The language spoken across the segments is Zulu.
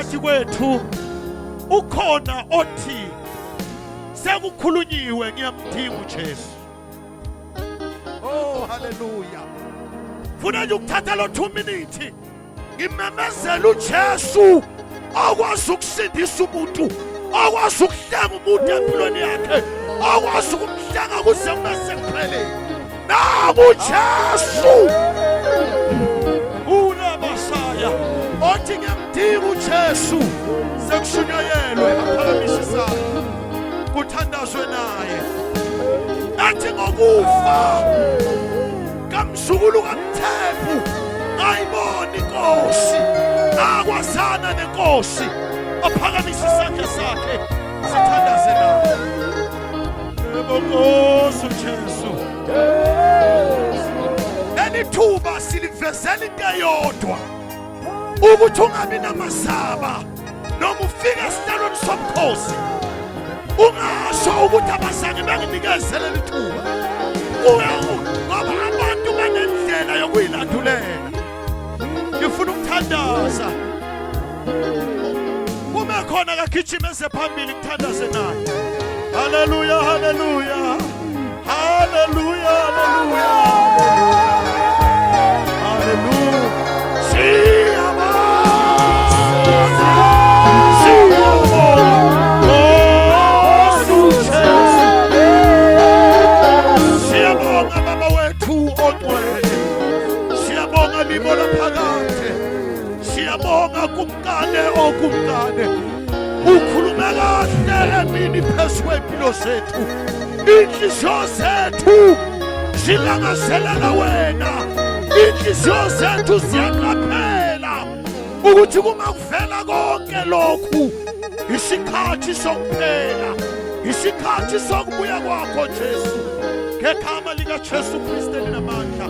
phakathi kwethu ukhona othi sekukhulunyiwe ngiyamdinga uJesu. Oh haleluya. Funa nje ukuthatha lo 2 minutes ngimemezela uJesu akwazi ukusindisa umuntu, akwazi ukuhlanga umuntu empilweni yakhe, akwazi ukumhlanga kuze kube sekuphelele. Naku uJesu unabasaya othi ngiyamdinga uJesu sekushunyayelwe aphakamise isandla kuthandazwe naye athi ngokufa kamzukulu kaMthembu ayibona inkosi akwazana nenkosi aphakamise isandla sakhe sithandaze naye. Yebo Nkosi uJesu elithuba silivezela into eyodwa ukuthi ungabi namasaba noma ufike esihlalweni somkhosi ungasho ukuthi abazange banginikezele lithuba ngoba abantu banendlela yokuyilandulela. Ngifuna ukuthandaza uma khona kagijima esephambili ngithandaze naye. Haleluya haleluya haleluya haleluya haleluya. Siyabonga baba wethu ongcwele, siyabonga libona phakade, siyabonga kumkane okumkane ukhuluma kahle emini phezu kwempilo zethu. Inhliziyo zethu zilangazelela wena, inhliziyo zethu ziyaqaphela ukuthi kuma kuvela konke lokhu isikhathi sokuphela, isikhathi sokubuya kwakho Jesu. Ngegama lika Jesu Kristu linamandla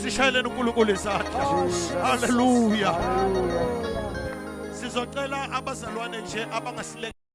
sishayeleni uNkulunkulu izandla. Haleluya. Sizocela abazalwane nje abangasileke